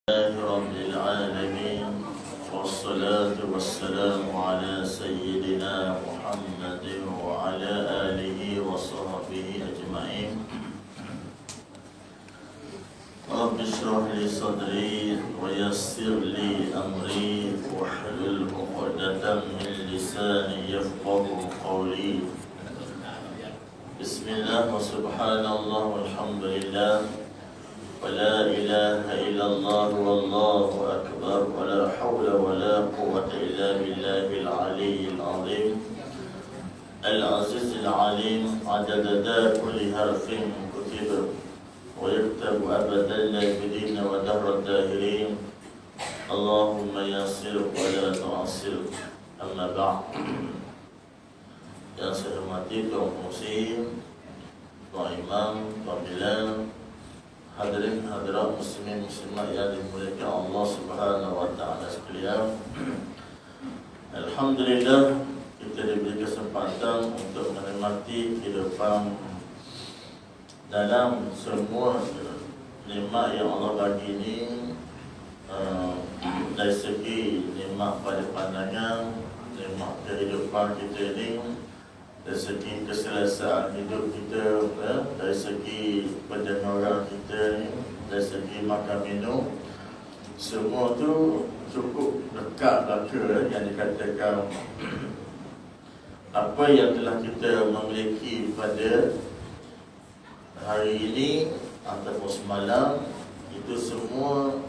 رب العالمين والصلاة والسلام على سيدنا محمد وعلى آله وصحبه أجمعين. رب اشرح لي صدري ويسر لي أمري واحلل عقدة من لساني يفقه قولي. بسم الله وسبحان الله والحمد لله ولا إله إلا الله والله أكبر ولا حول ولا قوة إلا بالله العلي العظيم العزيز العليم عدد كل حرف كتب ويكتب أبدا لا يبدين ودهر الداهرين. اللهم يسر ولا تعسر. أما بعد. Yang saya hormati Tuan Musim, Tuan Imam, Tuan Bilal, hadirin hadirat muslimin muslimat yang dimuliakan Allah Subhanahu wa taala sekalian. Alhamdulillah kita diberi kesempatan untuk menikmati kehidupan dalam semua nikmat yang Allah bagi ini, dari segi nikmat pada pandangan, nikmat kehidupan kita ini, dari segi keselesaan hidup kita, dari segi pendengaran kita, dari segi makan minum, semua tu cukup dekat belaka yang dikatakan apa yang telah kita memiliki pada hari ini ataupun semalam, itu semua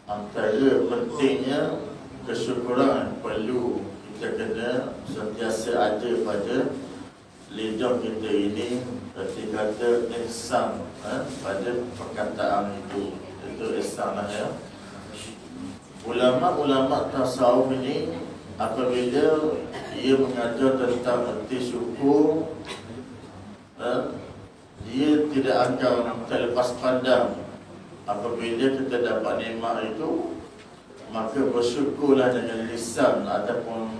antara pentingnya kesyukuran perlu kita kena sentiasa ada pada lidah kita ini. Berarti kata ihsan pada perkataan itu ihsan lah ya. Ulama-ulama tasawuf ini apabila ia mengajar tentang erti syukur, dia tidak akan terlepas pandang apabila kita dapat nikmat itu, maka bersyukurlah dengan lisan ataupun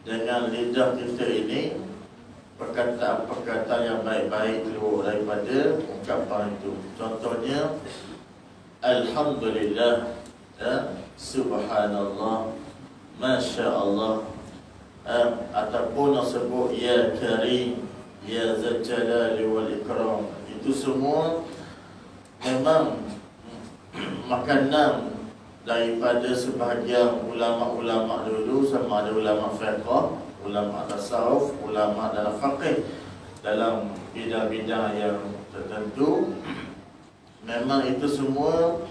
dengan lidah kita ini, perkataan-perkataan yang baik-baik keluar daripada ungkapan itu. Contohnya Alhamdulillah, Subhanallah, Masya Allah, ataupun sebut Ya Karim, Ya Zal Jalali wal Ikram. Itu semua memang makanan daripada sebahagian ulama-ulama dulu, sama ada ulama fiqh, ulama tasawuf, ulama dalam faqih, dalam bidang-bidang yang tertentu. Memang itu semua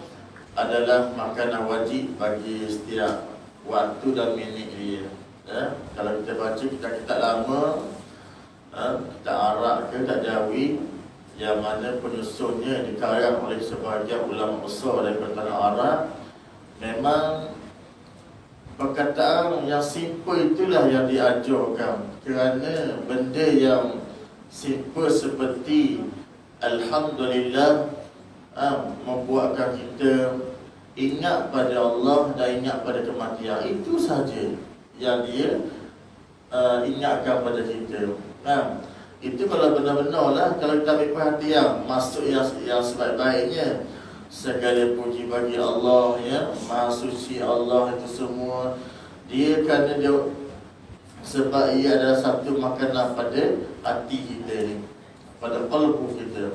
adalah makanan wajib bagi setiap waktu dan minit dia. Kalau kita baca kitab-kitab lama, kitab Arab ke kitab Jawi, yang mana penyusunnya dikarang oleh sebahagian ulama besar daripada tanah Arab, memang perkataan yang simple itulah yang diajarkan. Kerana benda yang simple seperti Alhamdulillah membuatkan kita ingat pada Allah dan ingat pada kematian. Itu saja yang dia ingatkan pada kita. Itu kalau benar-benar lah, kalau kita ambil perhatian, masuk yang sebaik-baiknya. Segala puji bagi Allah, ya, Maha Suci Allah, itu semua dia kerana dia, sebab ia adalah satu makanan pada hati kita ni, pada qalbu kita.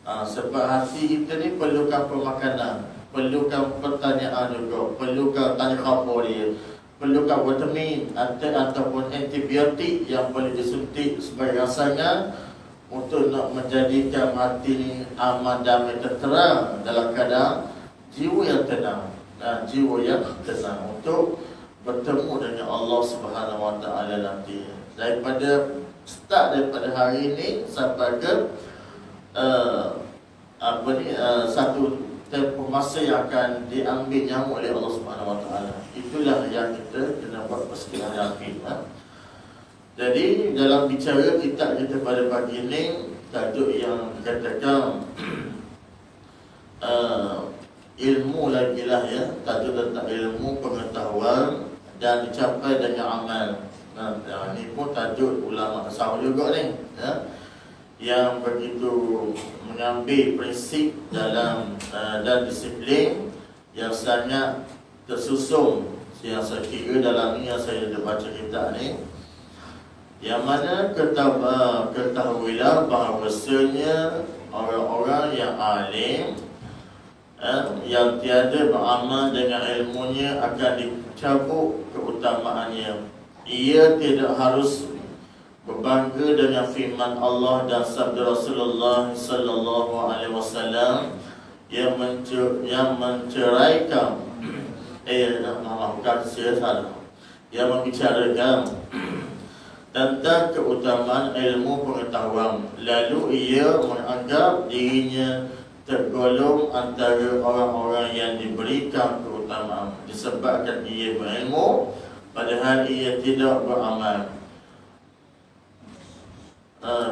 Sebab hati kita ni perlukan pemakanan, perlukan pertanyaan juga, perlukan tanya khabar dia, perlukan vitamin ataupun antibiotik yang boleh disuntik sebagai rasangan untuk nak menjadikan hati ini aman, damai, terang dalam keadaan jiwa yang tenang dan jiwa yang tenang untuk bertemu dengan Allah Subhanahu wa taala nanti. Daripada daripada hari ini sampai ke satu tempoh masa yang akan diambil nyawa oleh Allah Subhanahu wa taala. Itulah yang kita kena buat persekitaran yakin. Jadi dalam bicara kitab kita pada pagi ini, tajuk yang dikatakan ilmu lagi lah ya, tajuk tentang ilmu pengetahuan dan dicapai dengan amal. Ini pun tajuk ulama tasawuf juga ni ya. yang begitu mengambil prinsip dalam dan disiplin yang sangat tersusun, yang saya kira dalam ni yang saya dah baca kitab ni, yang mana ketahuilah bahawasanya orang-orang yang alim yang tiada beramal dengan ilmunya akan dicabut keutamaannya. Ia tidak harus berbangga dengan firman Allah dan sabda Rasulullah sallallahu alaihi wasallam yang menceraikan yang membicarakan tentang keutamaan ilmu pengetahuan, lalu ia menganggap dirinya tergolong antara orang-orang yang diberikan keutamaan disebabkan ia berilmu padahal ia tidak beramal.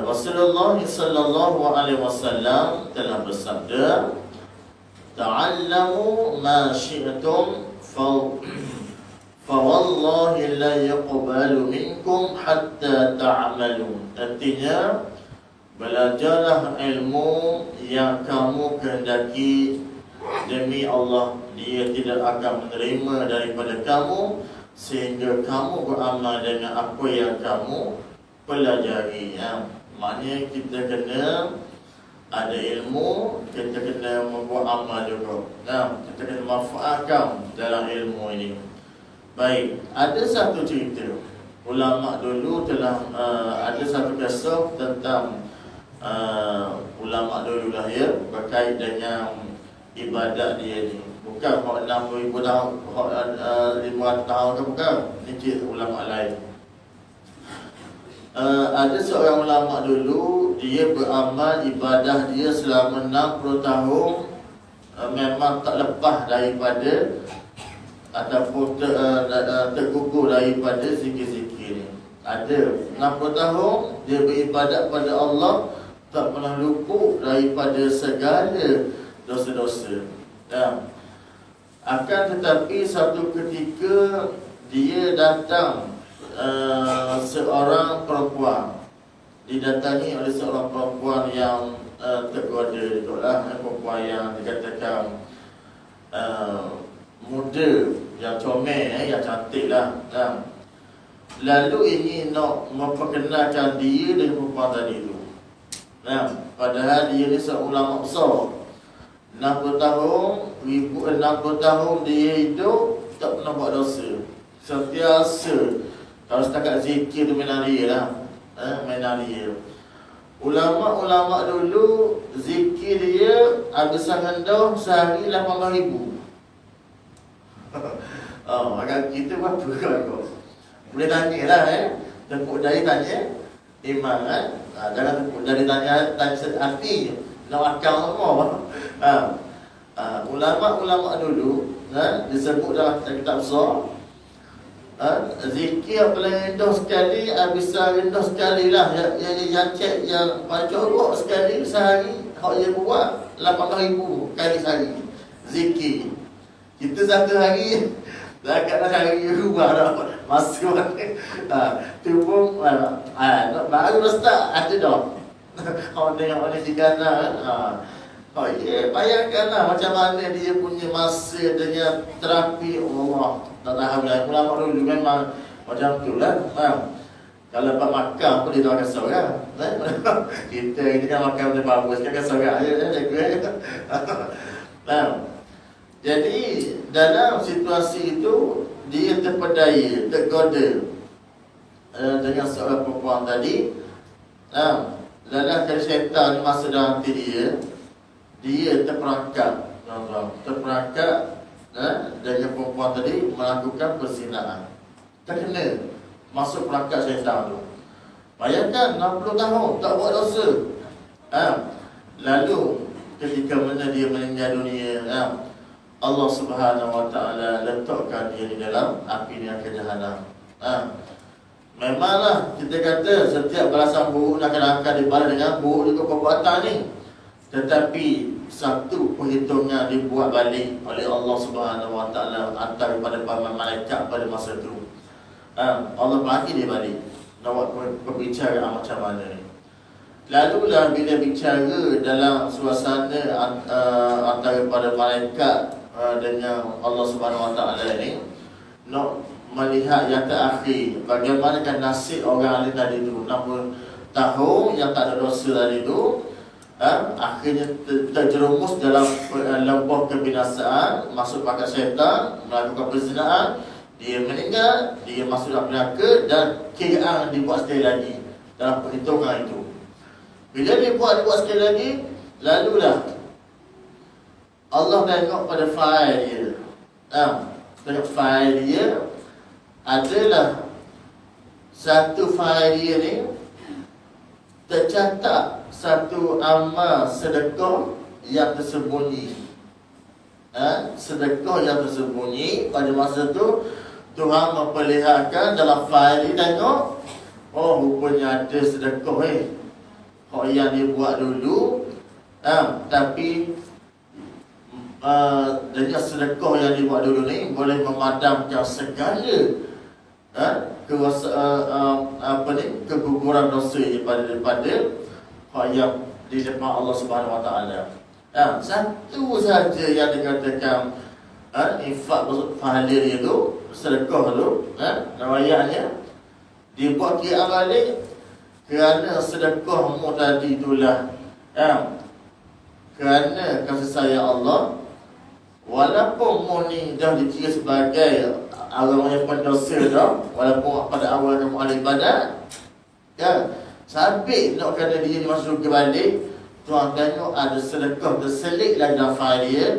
Rasulullah sallallahu alaihi wasallam telah bersabda, "Ta'allamu ma syi'tum fa wallahi la yaqbalu minkum hatta ta'malu." Artinya, belajarlah ilmu yang kamu kehendaki, demi Allah dia tidak akan menerima daripada kamu sehingga kamu beramal dengan apa yang kamu pelajari. Maknanya kita kena ada ilmu, kita kena membuat amal juga. Kita kena manfaatkan dalam ilmu ini. Baik, ada satu cerita ulama dulu telah ada satu kisah tentang ulama dulu lah ya, berkait dengan ibadat dia ni. Bukan hak 6,000 tahun, hak 500 tahun ke bukan. Ini cerita ulama lain. Ada seorang ulama dulu, dia beramal ibadah dia selama 60 tahun, memang tak lepas daripada ataupun tergugur daripada zikir-zikir ni. Ada 60 tahun dia beribadat pada Allah, tak pernah luput daripada segala dosa-dosa. Akan tetapi satu ketika dia datang seorang perempuan, didatangi oleh seorang perempuan yang tergoda, itulah perempuan yang dikatakan muda, yang comel, yang cantik lah. Lalu ingin nak memperkenalkan dia dengan perempuan tadi tu. Padahal dia ni seorang ulama besar, 60 tahun dia hidup tak pernah buat dosa, sentiasa. Kalau setakat zikir tu menarik lah, menarik. Ulama-ulama dulu zikir dia habisan rendah sehari 8,000. Agak kita berapa kau? Boleh tanya lah Tepuk jari tanya Imam jangan tepuk jari tanya hati, nak akal semua. Ulama-ulama dulu disebut dalam kitab besar, zikir paling rendah sekali, habisan rendah sekali lah, yang cek yang paling corok sekali sehari, hak dia buat 8,000 kali sehari zikir. Kita satu hari zakat dah cari rumah dah, masa mana tu pun baru dah start ada dah. Orang tengok ni jigana bayangkanlah macam mana dia punya masa dengan terapi. Allah tak tahu lah. Ulama dulu memang macam tu lah. Kalau dapat makan pun dia tak akan sorang. Kita ini kan makan benda bagus, kan sorang je. Jadi dalam situasi itu dia terpedaya, tergoda dengan seorang perempuan tadi. Dalam kali syaitan masuk dalam hati dia terperangkap, terperangkap dengan perempuan tadi melakukan perzinaan. Terkena masuk perangkap syaitan tu. Bayangkan 60 tahun tak buat dosa. Lalu ketika mana dia meninggal dunia, Allah Subhanahu Wa Taala letakkan dia di dalam api neraka Jahanam. Memanglah kita kata setiap balasan buruk akan dibalas dengan buruk juga perbuatan ni. Tetapi satu perhitungan dibuat balik oleh Allah Subhanahu Wa Taala antara pada para malaikat pada masa itu. Allah bagi dia balik nak buat perbicaraan macam mana ni. Lalulah bila bicara dalam suasana antara pada malaikat dengan Allah Subhanahu Wa Taala ini, nak melihat yang terakhir, bagaimanakah nasib orang alim tadi tu, 60 tahun yang tak ada dosa tadi tu, akhirnya terjerumus dalam lembah kebinasaan, masuk pakat syaitan, melakukan perzinaan, dia meninggal, dia masuk dalam neraka, dan kiraan dibuat sekali lagi dalam perhitungan itu. Bila dibuat sekali lagi, lalulah Allah tengok pada fail dia. Tengok fail dia, adalah satu fail dia ni tercatat satu amal sedekah yang tersembunyi. Sedekah yang tersembunyi pada masa tu Tuhan memperlihatkan dalam fail ni, tengok, oh rupanya ada sedekah yang dia buat dulu, tapi dengan sedekah yang dia buat dulu ni boleh memadamkan segala keguguran dosa daripada yang di depan Allah Subhanahu Wa Taala. Satu saja yang dikatakan infak pahala dia tu, sedekah tu, riwayatnya dia buat kira balik kerana sedekahmu tadi itulah, kerana kasih sayang Allah, walaupun mu ni dah dikira sebagai orang yang pendosa dah, walaupun pada awal kamu ahli ibadat, sabit nak kena dia masuk ke balik, Tuhan tengok ada sedekah terselit lagi dalam fail dia.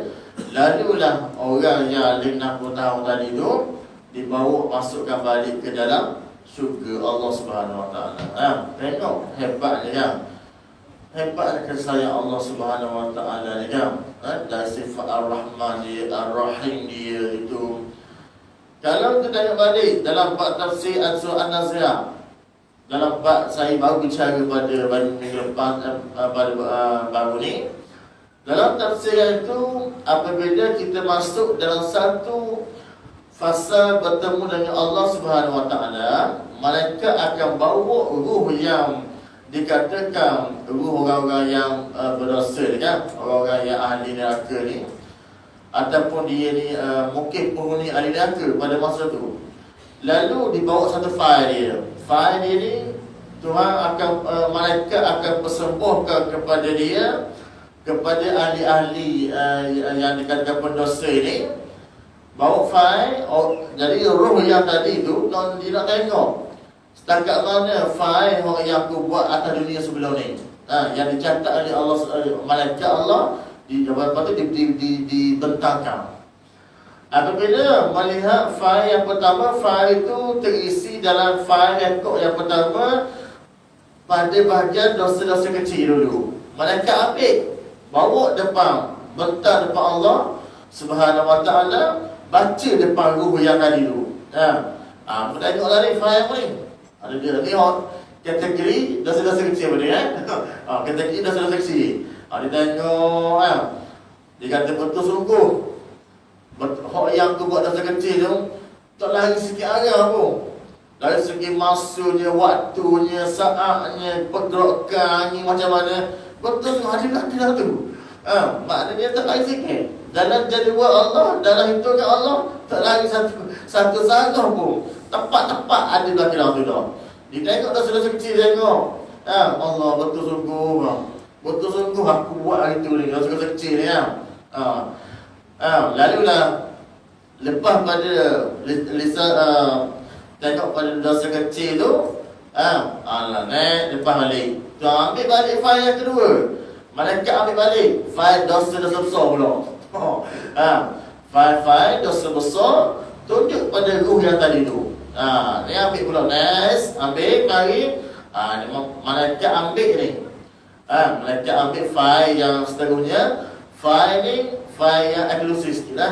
Lalulah orang yang 60 tahun tadi tu dibawa masukkan balik ke dalam syurga Allah Subhanahu Wa Taala. Tengok hebatnya, hebatnya kasih sayang Allah Subhanahu Wa Taala ni, dari sifat Ar-Rahman dia, Ar-Rahim dia itu. Kalau kita tengok balik dalam bab tafsir Surah An-Nazi'ah, dalam bab saya baru bicara pada minggu lepas, baru ni, dalam tafsir itu, apabila kita masuk dalam satu fasa bertemu dengan Allah Subhanahu Wa Taala, malaikat akan bawa ruh yang dikatakan ruh orang-orang yang berdosa ni, orang-orang yang ahli neraka ni, ataupun dia ni mungkin penghuni ahli neraka pada masa tu. Lalu dibawa satu fail dia. Fail dia ni Tuhan akan malaikat akan persembuhkan kepada dia, kepada ahli-ahli yang dikatakan pendosa ini, bawa fail. Jadi roh yang tadi tu dia nak tengok setakat mana fail yang aku buat atas dunia sebelum ni, yang dicatat oleh Allah, malaikat Allah, lepas tu dibentangkan. Apabila melihat fail yang pertama, fail itu terisi dalam fail rekod yang pertama pada bahagian dosa-dosa kecil dulu. Malaikat ambil, bawa depan, bentang depan Allah Subhanahu Wa Taala, baca depan ruh yang tadi tu. Tengoklah ni fail apa ni. Ada dia ni kategori dosa-dosa kecil betul kategori dosa-dosa kecil. Dia tengok, dia kata betul sungguh hak yang aku buat dosa kecil tu tak lari sikit arah pun. Dari segi masanya, waktunya, saatnya, pergerakannya macam mana, betul tu ada dah tu. Maknanya tak lari sikit. Dalam jadual Allah, dalam hitungan Allah, tak lari satu sarah pun. Tepat-tepat ada dah kira tu dah. Dia tengok dosa-dosa kecil, tengok, Allah betul sungguh, betul sungguh aku buat hari tu ni, dosa-dosa kecil ni. Lalulah lepas pada lisan tengok pada dosa kecil tu, lepas balik, tu ambil balik fail yang kedua. Malaikat ambil balik fail dosa-dosa besar pula. Fail dosa besar tunjuk pada ruh yang tadi tu. Ni ambil pula, next, ambil, mari. Malaikat ambil ni. Malaikat ambil fail yang seterusnya. Fail ni fail yang eksklusif sikit lah.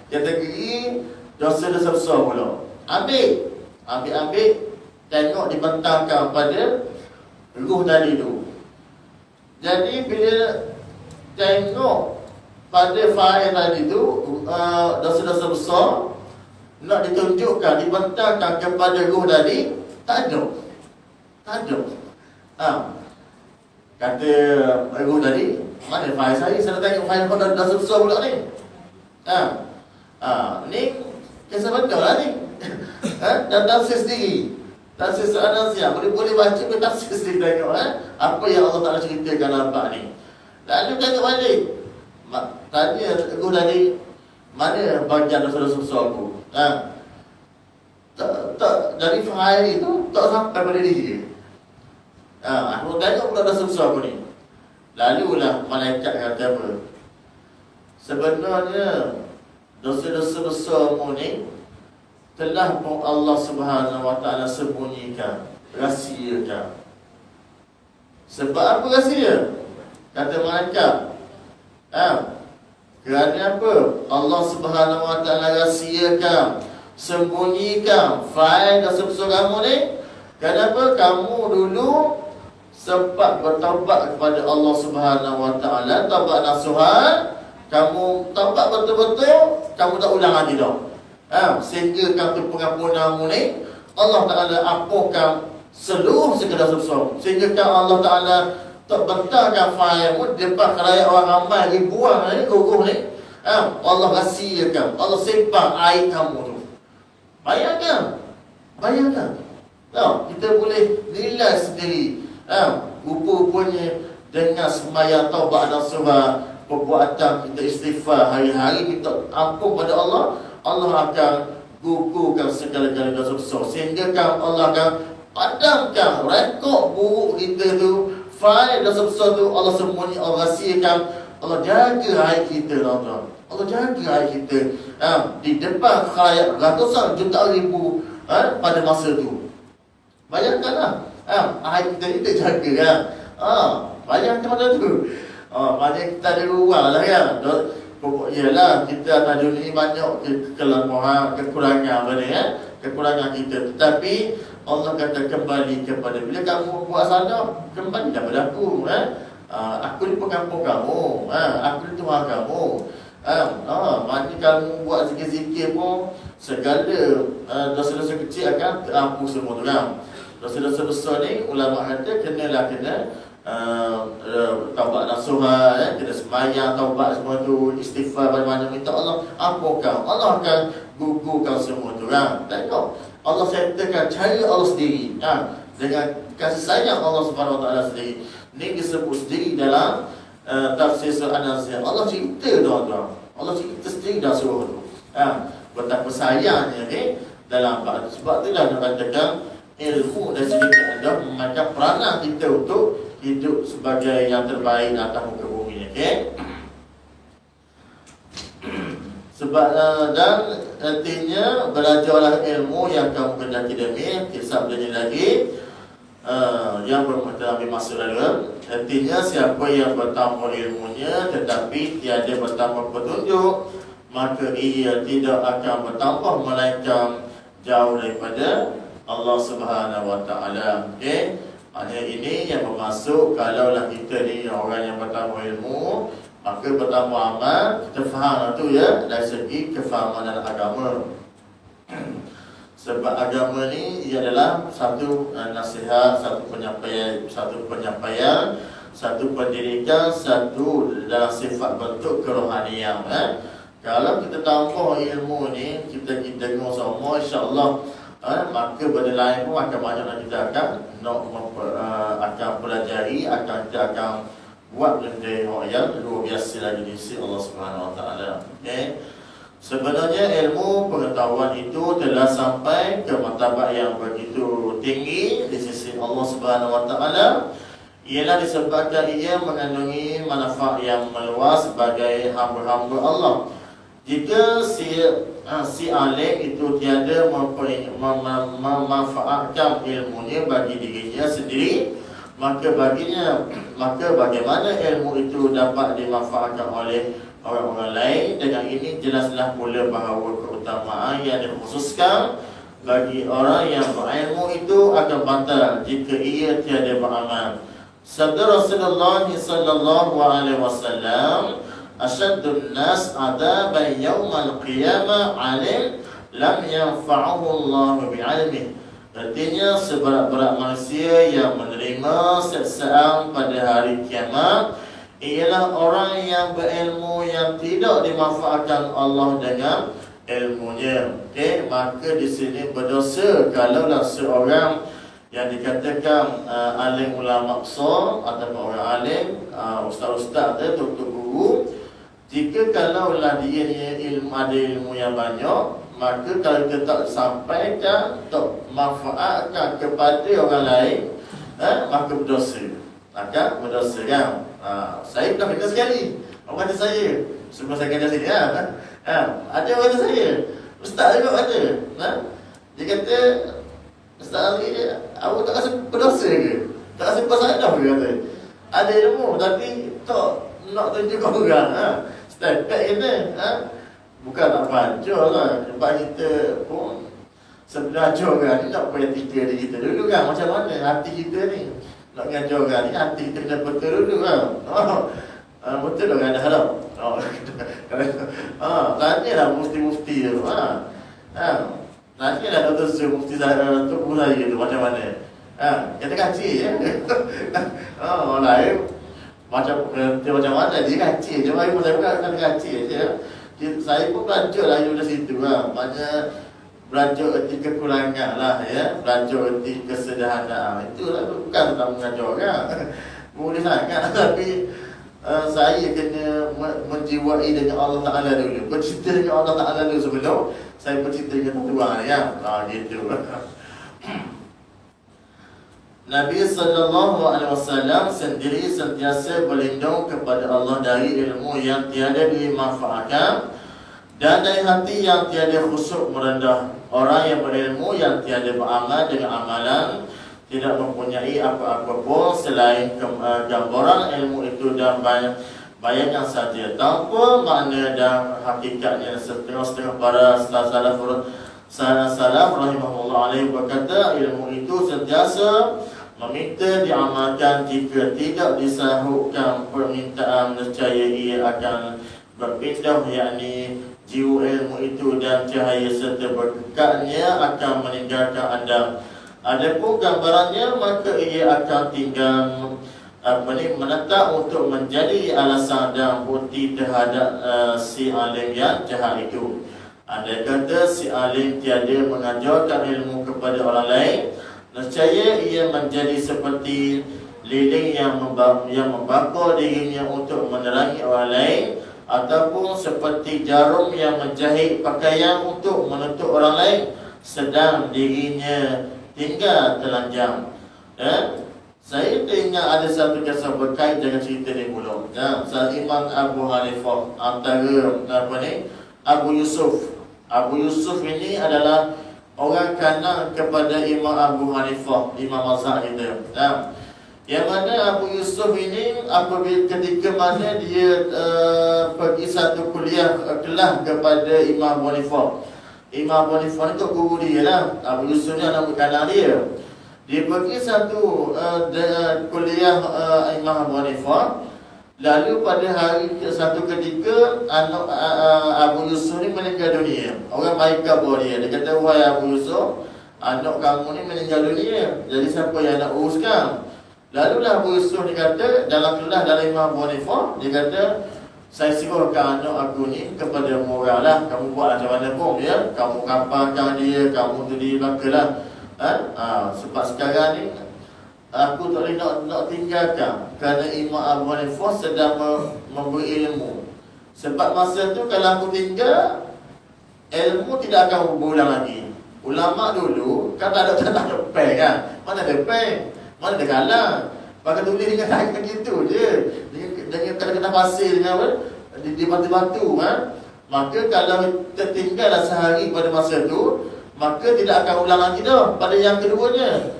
Kategori dosa-dosa besar pula. Ambil, tengok dibentangkan pada ruh tadi tu. Jadi bila tengok pada fail tadi tu, dosa-dosa besar nak ditunjukkan, dibentangkan kepada ruh tadi, tak ada. Kata Ibu tadi, mana file saya? Saya tengok file kau dah susah pula ni. Ni kisah betul lah ni. Dan tafsir sendiri. Tafsir An-Nasiyah. Boleh baca pun tafsir sendiri tengok. Apa yang Allah Ta'ala ceritakan nampak ni. Lalu tengok balik. Tanya Ibu tadi, mana bagian dosa-dosa susah aku? Tak dari file itu tak sampai pada diri. Aku tengok pula dah susah aku ni. Lalulah malaikat kata apa? Sebenarnya dosa-dosa besarmu ni telah pun Allah Subhanahu Wa Taala sembunyikan, rahsiakan. Sebab apa rahsia? Kata malaikat. Kerana apa? Allah Subhanahu Wa Taala rahsiakan, sembunyikan fail dosa besar kamu ni. Kenapa? Kamu dulu sempat bertaubat kepada Allah Subhanahu Wa Taala, taubat nasuhan, kamu taubat betul-betul, kamu tak ulang lagi dah. Sehingga kamu pengampunanmu ni Allah Taala ampunkan seluruh segala dosa. Sehingga Allah Taala tak bentarkan failmu depan khalayak orang ramai ribuan ni gugur ni. Allah rahsiakan, Allah simpan aib kamu tu. Bayangkan. Kita boleh nilai sendiri. Rupa-rupanya dengan sembahyang taubat dan surah, perbuatan kita istighfar hari-hari, minta ampun pada Allah, Allah akan gugurkan segala-galanya dosa. Sehingga Allah akan padamkan rekod buruk kita tu, fail dosa tu, Allah sembunyi, Allah rahsiakan, Allah jaga aib kita, tuan-tuan. Allah jaga aib kita di depan khalayak ratusan juta ribu pada masa tu. Bayangkanlah. Aib kita ni jaga kan. Bayangkan macam tu. Banyak kita ada ruang lah kan. Yalah, kita atas dunia ni banyak kelemahan, kekurangan benda kan. Kekurangan kita. Tetapi Allah kata kembali kepada, bila kamu buat salah, kembali kepada aku. Aku ni pengampun kamu. Aku ni Tuhan kamu. Mana kamu buat zikir-zikir pun, segala dosa-dosa kecil akan terampun semua tu kan. Dosa-dosa besar ni ulama kata kena taubat nasuha, kena sembahyang, taubat semua tu, istighfar banyak-banyak, minta Allah ampunkan. Allah akan gugurkan semua tu kan. Tengok Allah settlekan cara Allah sendiri dengan kasih sayang Allah Subhanahu Wa Taala sendiri. Ni disebut sendiri dalam tafsir An-Nasiyah. Allah cerita tuan-tuan. Allah cerita sendiri dalam surah tu. Betapa sayangnya ni dalam sebab tu dah katakan ilmu dan sedikit ada memainkan peranan kita untuk hidup sebagai yang terbaik atas muka bumi ni. Okay? Sebab dan artinya belajarlah ilmu yang kamu kendaki demi kisah belajar lagi yang bermula ambil masa lalu. Artinya siapa yang bertambah ilmunya tetapi tiada bertambah petunjuk, maka ia tidak akan bertambah melainkan jauh daripada Allah Subhanahu Wa Taala. Okey. Hanya ini yang bermaksud kalaulah kita ni orang yang bertambah ilmu, maka bertambah amal, kita faham tu ya dari segi kefahaman dalam agama. Sebab agama ni ia adalah satu nasihat, satu penyampaian, satu pendidikan, satu dalam sifat bentuk kerohanian. Kalau kita tambah ilmu ni, kita dengar semua, insya-Allah maka benda lain pun akan banyak yang kita akan pelajari, kita akan buat benda yang luar biasa lagi di sisi Allah Subhanahu Wa Taala. Okay? Sebenarnya ilmu pengetahuan itu telah sampai ke martabat yang begitu tinggi di sisi Allah Subhanahu Wa Taala. Ialah disebabkan ia mengandungi manfaat yang meluas sebagai hamba-hamba Allah. Jika si alim itu tiada memanfaatkan ilmunya bagi dirinya sendiri, maka bagaimana ilmu itu dapat dimanfaatkan oleh orang-orang lain? Dengan ini jelaslah pula bahawa keutamaan yang dikhususkan bagi orang yang berilmu itu akan batal jika ia tiada beramal. Sabda Rasulullah sallallahu alaihi wasallam, "Ashaddun nas adaban yaumal qiyamah 'alim lam yanfa'uhu Allah bi'ilmihi." Artinya seberat-berat manusia yang menerima siksaan pada hari kiamat ialah orang yang berilmu yang tidak dimanfaatkan Allah dengan ilmunya. Okey, maka di sini berdosa kalaulah seorang yang dikatakan alim ulama besar ataupun orang alim, ustaz-ustaz atau doktor guru, jika kalaulah dia ada ilmu yang banyak, maka kalau kita tak sampaikan, tak manfaatkan kepada orang lain, maka berdosa. Maka berdosa kan? Saya pernah kena sekali. Orang kata saya, sebelum saya kena sini, ada orang kata saya, ustaz juga ada. Dia kata, ustaz Ali, awak tak rasa berdosa ke? Tak rasa bersalah ke? Kata ada ilmu tapi tak nak tunjuk orang. Setakat kita, bukan tak belajar lah. Sebab kita pun sebelajar kan, ni nak payah etika diri kita dulu kan. Macam mana hati kita ni nak ngajar orang ni, hati kita kena betul dulu kan. Betul orang ada harap. Tanyalah mufti-mufti tu. Tanyalah Dr. Su, mufti saya tu guru saya tu macam mana. Kita kaci ya. Orang lain macam mana dia kaci. Cuma ibu saya bukan kaci je. Saya pun belajar lah dari situ lah. Banyak belajar erti kekurangan lah ya. Belajar erti kesederhanaan. Itulah bukan tentang mengajar orang. Boleh sangat. Tapi saya kena menjiwai dengan Allah Ta'ala dulu. Bercerita dengan Allah Ta'ala dulu sebelum saya bercerita dengan tuan ya. Gitu. Nabi SAW sendiri sentiasa berlindung kepada Allah dari ilmu yang tiada dimanfaatkan dan dari hati yang tiada khusyuk merendah. Orang yang berilmu yang tiada beramal dengan amalan, tidak mempunyai apa-apa pun selain gambaran ilmu itu dan bayangan saja, tanpa makna dan hakikatnya. Setengah-setengah para salaf rahimahullah alaihi berkata, ilmu itu sentiasa meminta diamalkan. Jika tidak disahutkan permintaan, nescaya ia akan berpindah, yakni jiwa ilmu itu dan cahaya serta berkatnya akan meninggalkan anda. Adapun gambarannya, maka ia akan tinggal menetap untuk menjadi alasan dan bukti terhadap si alim yang jahat itu. Andai kata si alim tiada mengajarkan ilmu kepada orang lain, nescaya ia menjadi seperti lilin yang membakar dirinya untuk menerangi orang lain, ataupun seperti jarum yang menjahit pakaian untuk menutup orang lain, sedang dirinya tinggal telanjang. Saya teringat ada satu kisah berkait dengan cerita ni pula. Saat Imam Abu Hanifah antara Abu Yusuf. Abu Yusuf ini adalah orang kanan kepada Imam Abu Hanifah, Imam mazhab kita. Yang mana Abu Yusuf ini apabila ketika mana dia pergi satu kuliah kelas kepada Imam Abu Hanifah. Imam Abu Hanifah itu guru dia lah. Abu Yusuf ni anak kanan dia. Dia pergi satu kuliah Imam Abu Hanifah. Lalu pada hari satu ketika anak Abu Yusuf ni meninggal dunia. Orang baik khabar dia. Dia kata, wahai Abu Yusuf, anak kamu ni meninggal dunia. Jadi siapa yang nak uruskan? Lalulah Abu Yusuf dia kata dalam kelas dari Imam Abu Hanifah, dia kata, saya serahkan anak aku ni kepada orang lah. Kamu buat macam mana pun ya. Kamu kampangkan dia, kamu tu dia bakalah. Sebab sekarang ni aku tak boleh nak tinggalkan, kerana Imam Abu Hanifah sedang memberi ilmu. Sebab masa tu kalau aku tinggal, ilmu tidak akan berulang lagi. Ulama dulu kan tak ada pen kan. Mana ada pen, mana ada kalam. Pakai tulis dengan tangan begitu je. Dengan kena pasir dengan apa? Di batu-batu Maka kalau tertinggallah sehari pada masa tu, maka tidak akan ulang lagi dah pada yang keduanya.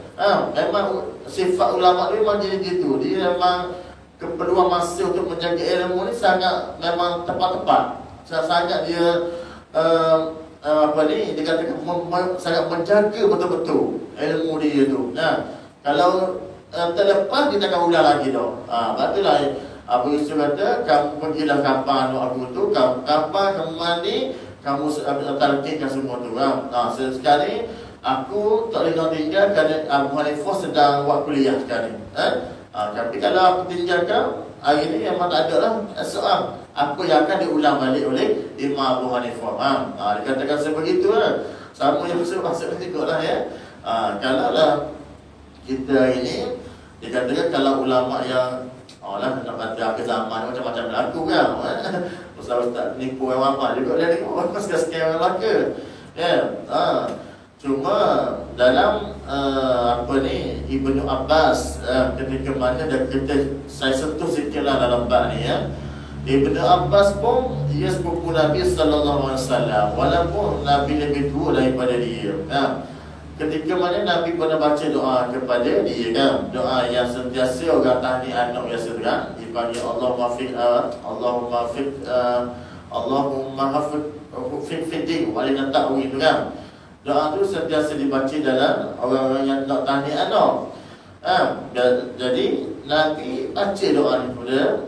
Memang sifat ulama ni memang jadi gitu. Dia memang keperluan masa untuk menjaga ilmu ni sangat memang tepat-tepat. Sangat dia dia katakan sangat menjaga betul-betul ilmu dia tu. Kalau terlepas dia takkan ulang lagi dah. Patutlah Abu Yusuf kata, kamu pergilah kampung anak aku tu, kampung kamu mandi, kamu talqinkan semua tu. Sekarang ni aku tak boleh nak tinggal kerana Abu Hanifah sedang buat kuliah sekarang ni. Tapi kalau aku tinggalkan, hari ni memang tak ada lah soal. Apa yang akan diulang balik oleh Imam Abu Hanifah. Dikatakan sebegitu lah. Sama yang maksud juga lah ya. Kalau lah kita hari ni, dikatakan kalau ulama yang nak kata akhir zaman macam-macam berlaku kan. Ustaz-ustaz nipu orang ramai juga dia ni. Orang sekian-sekian orang belaka. Cuma dalam Ibnu Abbas ketika mana saya sentuh sikit lah dalam bab ni ya. Ibnu Abbas pun dia sepupu Nabi sallallahu alaihi wasallam walaupun Nabi lebih tua daripada dia. Ketika mana Nabi pernah baca doa kepada dia kan, doa yang sentiasa orang tahniah anak biasa kan, dipanggil Allahumma hafiz fiddin walina ta'wi itu kan. Doa tu sentiasa dibaca dalam orang-orang yang nak tahniah anak. Jadi Nabi baca doa ni kepada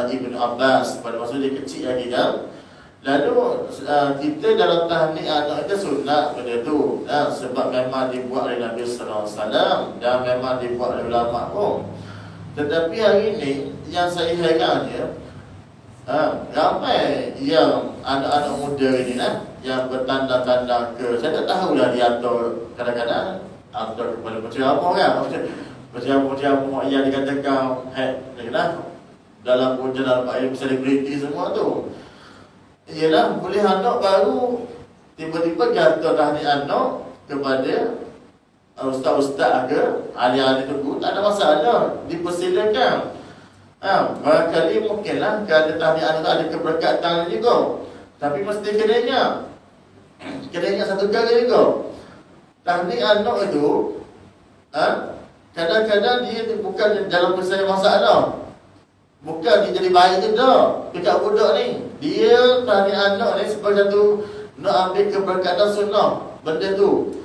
Ibnu Abbas pada masa dia kecil lagi kan. Lalu kita dalam tahniah anak itu sunat benda tu sebab memang dibuat oleh Nabi sallallahu alaihi wasallam dan memang dibuat oleh ulama pun. Tetapi hari ini yang saya herannya ramai yang anak-anak muda ini yang bertanda-tanda saya tak tahulah dia atau kadang-kadang atau kepada penceramah kan, penceramah yang dikatakan dalam dalam selebriti semua tu. Ialah boleh anak baru tiba-tiba jatuh tahniah anak kepada ustaz-ustaz ke ahli-ahli tu, tak ada masalah, dipersilakan. Barangkali mungkinlah kerana tahniah anak ada keberkatan juga. Tapi mesti kena ingat satu kali juga. Tahniah anak itu kadang-kadang dia bukan dalam penyelesaian masalah. Bukan dia jadi baik tu dah. Dekat budak ni, dia tahniah anak ni sebagai satu nak ambil keberkatan sunnah benda tu.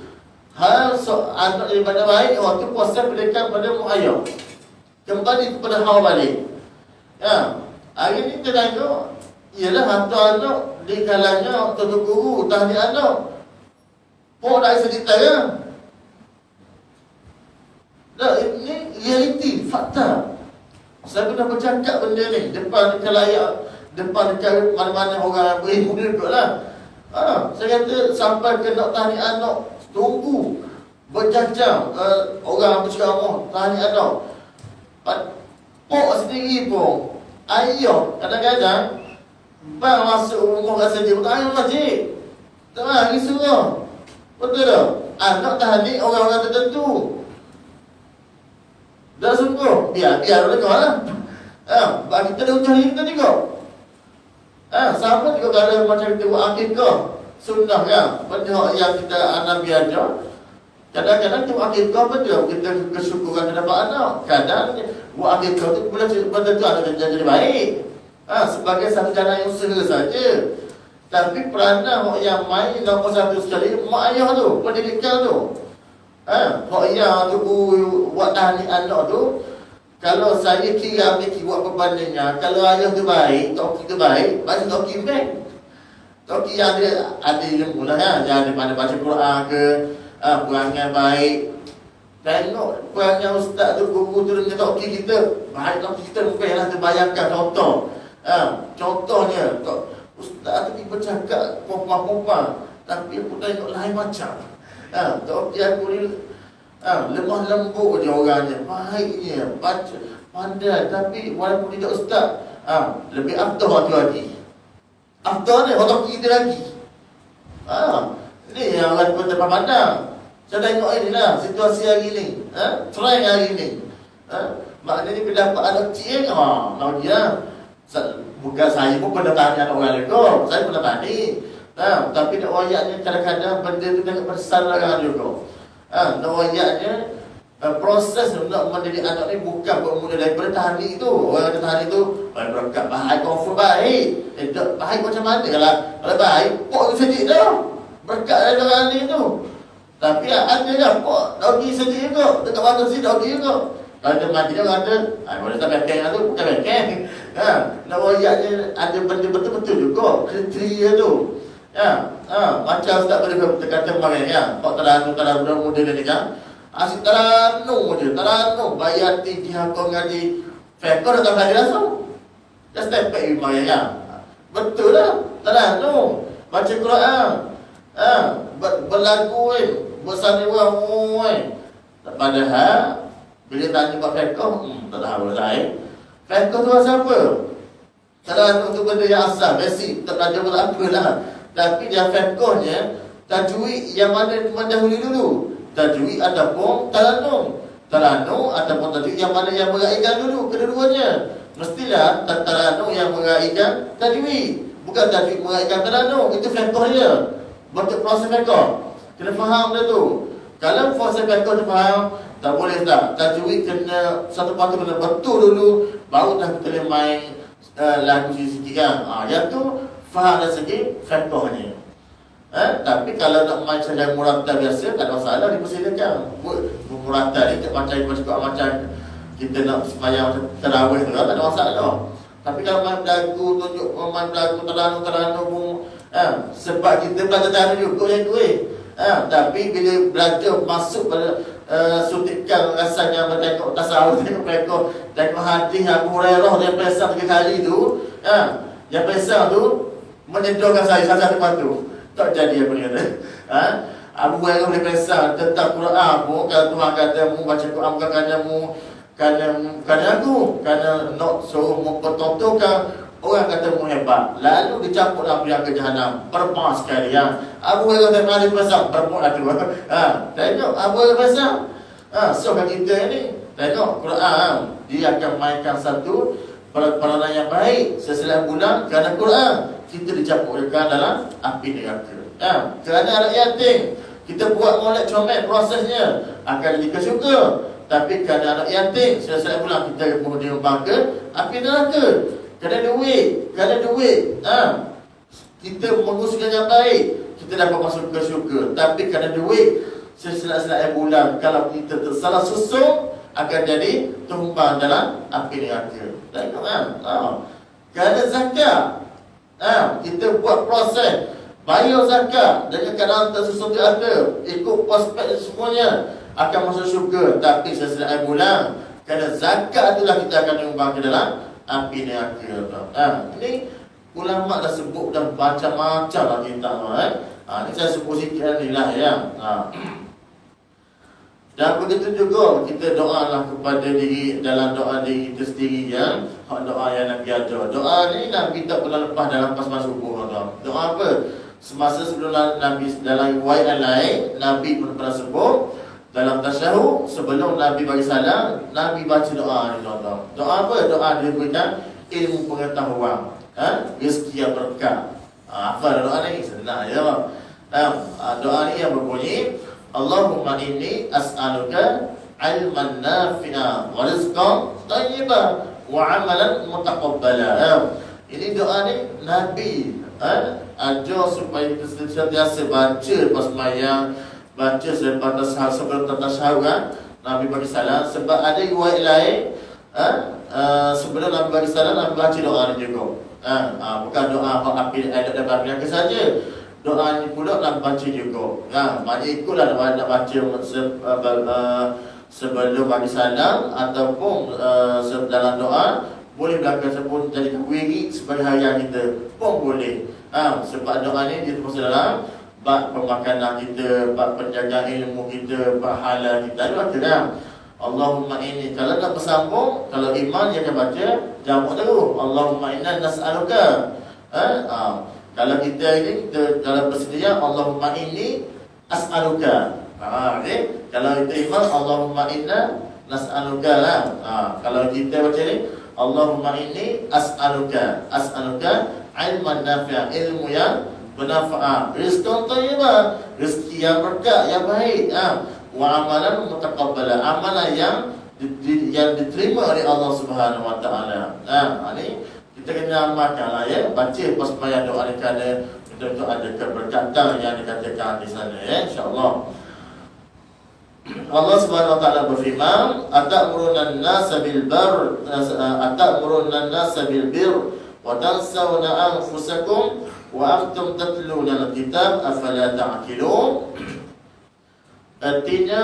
Anak daripada baik, waktu puasa berikan pada mak ayah, kembali kepada hawa balik. Hari ni kita tengok ialah hantu anak di kalangan tuan guru tahniah anak. Pok dah cerita kan. Ini realiti, fakta. Saya pernah bercakap benda ni depan khalayak, depan dekat mana-mana orang berilmu duduk lah. Saya kata sampai ke nak tahniah anak, tunggu berjam-jam orang berceramah tahniah anak. Pok sendiri pun, ayah kadang-kadang bang masuk rumah rasa dia ayah masjid. Tak lah, risau lah. Betul tak? Anak tahniah orang-orang tertentu. Dah sungguh, biar mereka lah. Kita dah ucap diri kita juga. Sama juga kalau macam kita buat akikah sunnah kan, benda yang kita Nabi ajar. Kadang-kadang tu akikah betul kita kesyukuran dapat anak. Kadang buat akikah tu benda tu anak jadi baik. Sebagai satu jalan yang usaha saja. Tapi peranan yang main nombor satu sekali mak ayah tu, pendidikan tu. Mak ayah tu buat tahniah anak tu. Kalau saya kira buat perbandingan, kalau ayah tu baik, toki tu baik, baca toki baik. Toki yang ada ilmu lah kan, yang ada baca Quran ke, perangai baik. Tengok perangai ustaz tu, guru tu dengan toki kita, baik toki kita bukanlah terbayangkan contoh. Contohnya, ustaz tu tiba cakap perempuan-perempuan, tapi aku tengok lain macam. Toki aku ni lemah lembut je orangnya, baiknya, baca, pandai. Tapi walaupun tidak ustaz, lebih afdal tu lagi. Afdal ni, orang kita lagi. Ni yang orang depan pandang. Saya tengok inilah situasi hari ni, trend hari ni. Maknanya pendapat anak kecil, nak dia. Bukan saya pun pernah tanya orang juga, saya pernah tanya. Tapi nak ayatnya kadang-kadang benda tu jangan bersalahan juga. Ayatnya proses untuk mendidik anak ni bukan bermula daripada tahniah itu. Orang kata tahniah itu berkat baik, confirm baik. Baik macam mana kalau baik, pok tu sedih dah. Berkat dari orang ni tu. Tapi ada dah pok dogi sedih juga. Dekat mata si dogi juga. Kalau dia mati dia kata, boleh tak bekeng tu, bukan bekeng. Nak ayatnya ada benda betul-betul juga kriteria tu. Ya, macam Ustaz boleh kata kemarin ya, kok teranu model ni kan. Asyik teranu je, teranu bayar tinggi apa ngaji. Fakor tak ngaji langsung. Dah step back kemarin ya. Betul lah, teranu baca Quran. Berlagu bersandiwara padahal bila tanya buat fakor, tak tahu lah fakor tu siapa? Teranu tu benda yang asal, basic, tak belajar pun apa lah. Tapi dia fiqhnya tajwid yang mana mendahului dulu. Tajwid ataupun taranum. Taranum ataupun tajwid yang mana yang meraihkan dulu kedua-duanya. Mestilah taranum yang meraihkan tajwid, bukan tajwid meraihkan taranum. Itu fiqhnya. Bentuk proses fiqh. Kena faham dia tu. Kalau proses fiqh tu faham, tak boleh tak. Tajwid kena satu patut kena betul dulu, baru dah kita boleh main lagu sikit kan. Yang tu faham dari segi fiqhnya. Tapi kalau nak main saja murattal biasa, tak ada masalah, dipersilakan. Murattal ni macam kita nak sembahyang tarawih tu, tak ada masalah. Tapi kalau main berlagu, tunjuk main berlagu teranu sebab kita belajar cara juga yang tu tapi bila belajar masuk pada sutikan rasanya bertengok tasawuf, tengok hadis Abu Hurairah dia pesan 3 kali tu, yang pesan tu menyedorkan saya satu tu. Tak jadi apa ni kata. Abu Hurairah boleh pesan tentang Quran pun, kalau Tuhan kata mu baca Quran bukan kerana aku, kerana nak suruh mempertontonkan orang kata mu hebat. Lalu dicampur dalam neraka jahanam. Berpang sekali ya. Abu Hurairah tak pernah pesan berpang tu. Tengok Abu Hurairah pesan. So kan kita ni tengok Quran, dia akan mainkan satu peranan yang baik sesudah bulan kerana Quran. Kita dicampurkan dalam api neraka. Kerana anak yatim, kita buat molek comel prosesnya akan jadi kesuka. Tapi kerana anak yatim, sesudah bulan kita diumbang ke api neraka. Kerana duit, kita mengusahakan yang baik, kita dapat masuk ke syurga. Tapi kerana duit, sesudah bulan kalau kita tersalah susung, akan jadi tumpang dalam api neraka. Tengok kerana zakat, kita buat proses bayar zakat dengan keadaan tersusun di ada, ikut prospek semuanya akan masuk syurga. Tapi sesudah bulan, kerana zakat itulah kita akan diumbang ke dalam api neraka. Ini ulama dah sebut dan macam-macam lah kita. Ini saya sebut sikit ni lah ya. Dan begitu juga kita doalah kepada diri, dalam doa diri kita sendiri ya. Doa yang Nabi ajar. Doa ni Nabi tak pernah lepas dalam pas-pas subuh. Doa apa? Semasa sebelum Nabi, dalam riwayat lain Nabi pun pernah sebut dalam tasyahud sebelum Nabi bagi salam, Nabi baca doa ni tuan-tuan. Doa apa? Doa dia berikan ilmu pengetahuan, rezeki yang berkah. Apa doa ni? Senang je. Doa ni yang berbunyi, Allahumma inni as'aluka ilman nafi'a wa rizqan thayyiban wa amalan mutaqabbala. Ini doa ni Nabi ajar supaya kita sentiasa baca pas sembahyang, baca selepas sebelum tasyahud kan. Nabi bagi salam, sebab ada riwayat lain sebelum Nabi bagi salam, Nabi baca doa ni juga. Bukan doa api ayat dan neraka saja. Doa ni pula Nabi baca juga. Maknanya ikutlah nak baca sebelum bagi salam ataupun dalam doa. Boleh belakang sebut jadi wirid sebagai harian kita pun boleh. Sebab doa ni dia termasuk dalam bab pemakanan kita, bab penjagaan ilmu kita, bab halal kita. Ada kan? Allahumma inni, kalau nak bersambung, kalau iman dia akan baca jamak terus. Allahumma inna nas'aluka. Kalau kita ini kita dalam bersedia, Allahumma inni as'aluka. Kalau kita iman, Allahumma inna nas'aluka lah. Kalau kita baca ni, Allahumma inni as'aluka ilman nafi'a, ilmu yang bermanfaat, rizqan thayyiban, rezeki yang berkah, yang baik, wa amalan mutaqabbala, amalan yang diterima oleh Allah Subhanahu wa taala. Ni kita kena amalkanlah ya, baca pas sembahyang doa ni kerana untuk ada keberkatan yang dikatakan di sana ya, insya-Allah. Allah Subhanahu wa taala berfirman, "Atamuruna an-nasa bil bir wa tansawna anfusakum wa antum tatluna al-kitab afala ta'qilun. Artinya,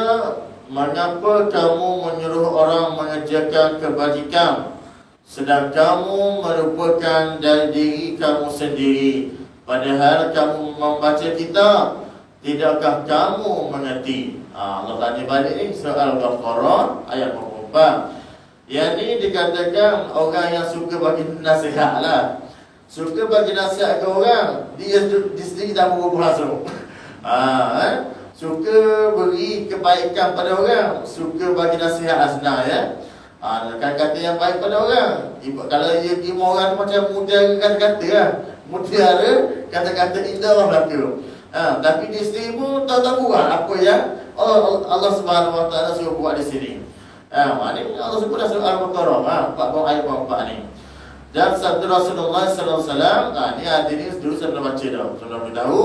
mengapa kamu menyuruh orang mengerjakan kebajikan sedang kamu merupakan dari diri kamu sendiri, padahal kamu membaca kitab? Tidakkah kamu mengerti? Allah tanya balik ni, surah Al-Baqarah ayat 44. Yang ni dikatakan orang yang suka bagi nasihat lah. Suka bagi nasihat ke orang, dia sendiri tak berubah langsung. Suka beri kebaikan pada orang, suka bagi nasihat asnah ya. Kata-kata yang baik pada orang. Kalau dia terima orang tu macam mutiara kata-kata lah. Mutiara kata-kata indah Allah berlaku. Tapi dia sendiri pun tak tahu lah apa yang Allah Subhanahu Wa Taala suruh buat di sini. Maknanya Allah sebut dalam surah Al-Baqarah 4 ayat 44 ni. Dan sabda Rasulullah sallallahu alaihi wasallam, ni hadis ni dulu saya pernah baca dah. Sudah beritahu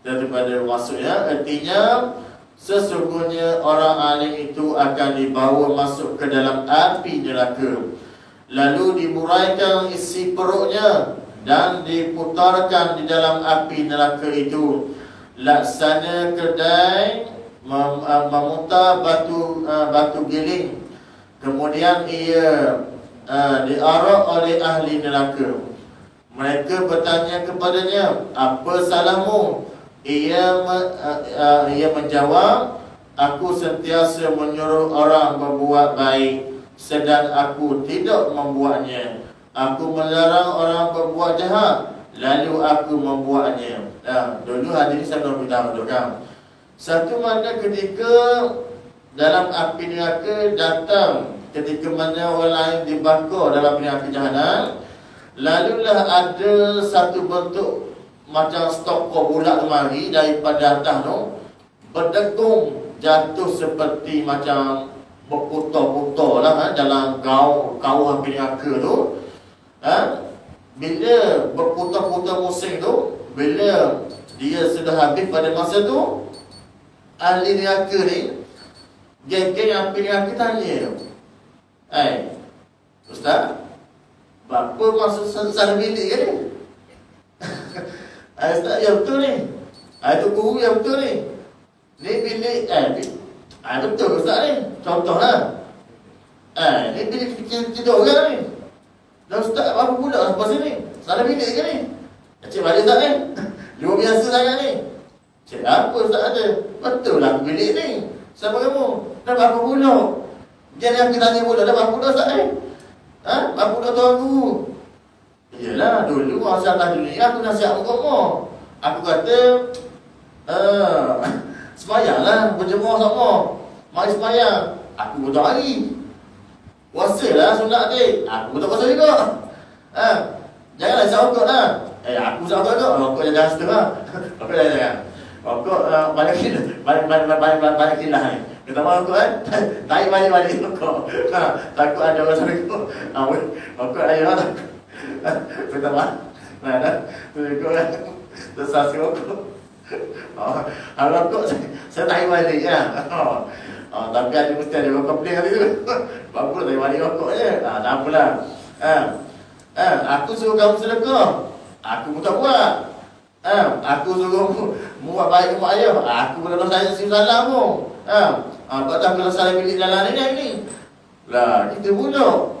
daripada maksudnya, artinya sesungguhnya orang alim itu akan dibawa masuk ke dalam api neraka, lalu diburaikan isi perutnya dan diputarkan di dalam api neraka itu laksana kedai memutar batu giling. Kemudian ia diarak oleh ahli neraka. Mereka bertanya kepadanya, apa salahmu? Ia menjawab, aku sentiasa menyuruh orang berbuat baik, sedang aku tidak membuatnya. Aku melarang orang berbuat jahat, lalu aku membuatnya. Dulu hadis saya belum beritahu kan. Satu mana ketika dalam api neraka datang, ketika mana orang lain dibakar dalam api neraka jahanam, lalulah ada satu bentuk macam stokor bulat mari daripada atas tu berdegung jatuh seperti macam berputar-putar lah dalam kau api neraka tu. Bila berputar-putar musim tu, bila dia sudah habis pada masa tu, ahli neraka ni, geng-geng api neraka tanya, Ustaz, berapa masa salah bilik ke ni? Ustaz, yang betul ni. Itu guru yang betul ni. Ni bilik, betul Ustaz ni. Contohlah. Ni bilik tidur orang ni. Dan Ustaz, apa pula lepas ni? Salah bilik ke ni? Cik balik Ustaz ni. Luar biasa sangat ni. Cik, apa Ustaz ada? Betul lah bilik ni. Siapa kamu? Dah berapa pula? Jangan aku tanya pula, dah berapa pula Ustaz ni? Berapa pula tuan guru? Yelah, dulu masa atas dunia aku nasihat agama. Aku kata, semayanglah, berjemaah sama. Mari semayang. Aku betul hari. Puasa lah sunat ni. Aku betul puasa juga. Janganlah sahukut lah. Aku sahukut juga. Rokok jangan setengah. Rokok jangan. Rokok balik kilah ni. Kita mahu rokok tarik balik rokok. Takut ada orang sahukut. Rokok ayah lah. Pertama, rokok lah. Tersasi rokok. Rokok saya tarik balik ya. Tapi ada mesti ada rokok pelik kali tu. Bagus tarik balik rokok je. Tak apalah. Aku suruh kamu sedekah, aku pun tak buat. Aku suruh buat baik mak ayah, aku pun kalau saya salah pun. Patah kalau salah bilik dalam ni. Lah, kita pula.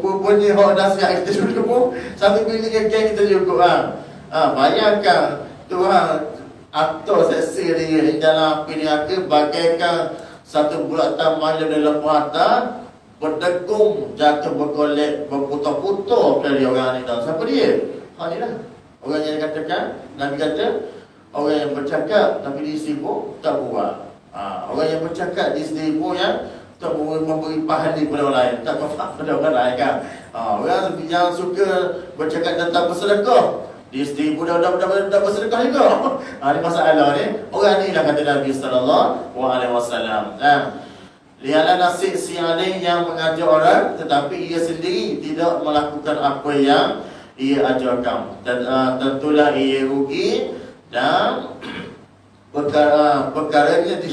Rupanya hak nasihat kita dulu pun satu bilik geng kita juga. Bayangkan Tuhan atau seksa dia di dalam api neraka bagaikan satu bulatan manja dalam mata berdegung, jatuh bergolek, berputar-putar dari orang ni tahu. Siapa dia? Ni lah. Orang yang dikatakan, Nabi kata, orang yang bercakap tapi dia sibuk tak buat. Orang yang bercakap dia sibuk yang tak memberi pahala kepada orang lain, tak berfak pada orang lain kan. Orang yang suka bercakap tentang bersedekah, dia sendiri pun dah bersedekah juga. Ini masalah ni. Orang ni lah kata Nabi SAW. Lihatlah nasib si alim yang mengajar orang tetapi ia sendiri tidak melakukan apa yang ia ajarkan. Dan tentulah ia rugi dan perkaranya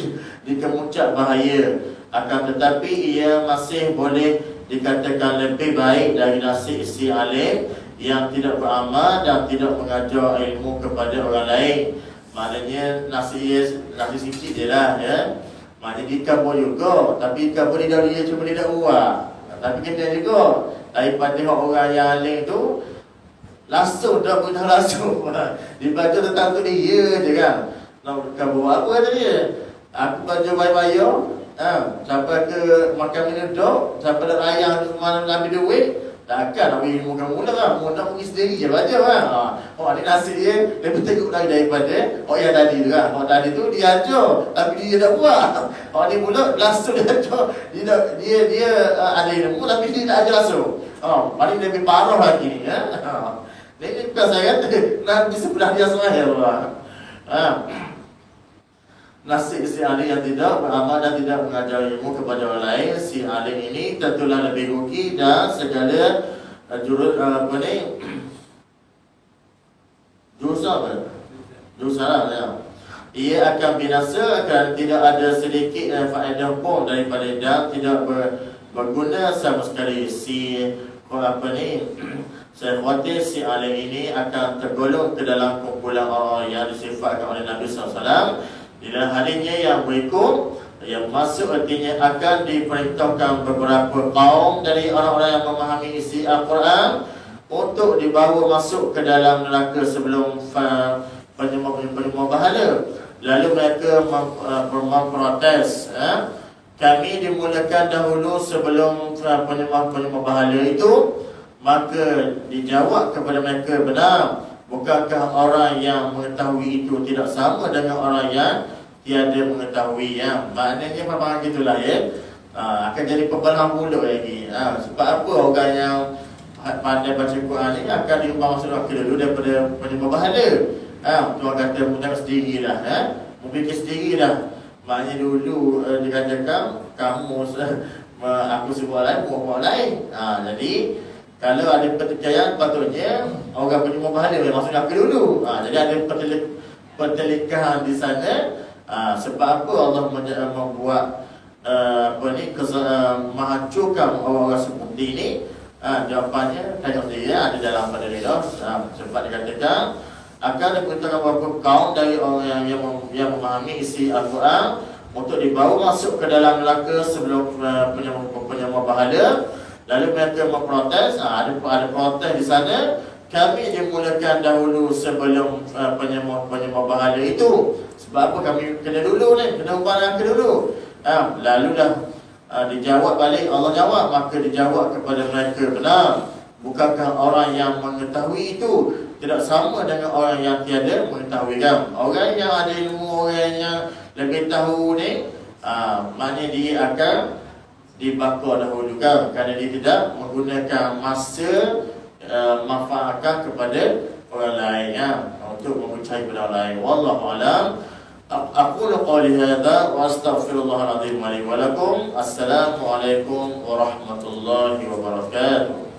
dikemuncak bahaya. Akan tetapi ia masih boleh dikatakan lebih baik dari nasib si alim yang tidak beramal dan tidak mengajar ilmu kepada orang lain. Maknanya nasi sikit je lah ya. Maknanya dia kabur juga, tapi kabur dia cuma dia buat. Tapi kena juga daripada orang yang alim tu langsung dah pun langsung dibaca tentang tu dia je kan. Nak kabur apa kata dia? Aku baca bayar-bayar, sampai ke makan minum dok, sampai dah rayang mana nak ambil duit. Takkan nak pergi ilmu kamu lah, mu nak pergi sendiri je baca kan. Ni nasib dia lebih tengok lagi daripada yang tadi tu kan. Tadi tu dia ajar, tapi dia tak buat. Ni pula langsung dia ajar. Dia ada ilmu tapi dia tak ajar langsung. Ni lebih parah lagi ni. Ini bukan saya kata, Nabi sebelah dia semua. Nasib si alim yang tidak beramal dan tidak mengajar ilmu kepada orang lain, si alim ini tentulah lebih rugi dan segala jurus dosa lah ya. Ia akan binasa dan tidak ada sedikit faedah pun daripada dan tidak berguna sama sekali. Saya khawatir si alim ini akan tergolong ke dalam kumpulan orang yang disifatkan oleh Nabi SAW. Di dalam harinya yang berikut, yang masuk artinya akan diperintahkan beberapa kaum dari orang-orang yang memahami isi Al-Quran untuk dibawa masuk ke dalam neraka sebelum penyembah bahala. Lalu mereka memprotes, kami dimulakan dahulu sebelum penyembah bahala itu. Maka dijawab kepada mereka, benar, bukankah orang yang mengetahui itu tidak sama dengan orang yang tiada mengetahui ya? Maknanya memang gitulah ya. Akan jadi pembelah mulut lagi. Sebab apa orang yang pandai baca Quran ni akan diubah masuk neraka dulu daripada penyembah bahala. Tuan kata mudah sendirilah, memikir sendirilah. Maknanya dulu dikatakan kamu aku sebut lain, buat lain. Jadi kalau ada pertikaian, patutnya orang penyembah bahala masuk neraka dulu. Jadi ada pertelikahan di sana. Sebab apa Allah membuat menghancurkan orang-orang seperti ini? Jawapannya tengok sendiri ada dalam pada Ridos. Sebab dikatakan akan diperintahkan beberapa kaum dari orang yang memahami isi Al-Quran untuk dibawa masuk ke dalam neraka sebelum penyembah bahala. Lalu mereka memprotes, ada protes di sana. Kami dimulakan dahulu sebelum penyembah bahala itu. Sebab apa kami kena dulu ni, kena ubah neraka dulu. Lalu dah dijawab balik, Allah jawab. Maka dijawab kepada mereka, benar, bukankah orang yang mengetahui itu tidak sama dengan orang yang tiada mengetahui kan? Orang yang ada ilmu, orang yang lebih tahu ni, maknanya dia akan dibakar dahulu kan, kerana dia tidak menggunakan masa manfaatkan kepada orang lain untuk mencari benda lain. Wallahu a'lam. Aqulu qawli hadza wa astaghfirullahal azim li wa lakum. Assalamualaikum warahmatullahi wabarakatuh.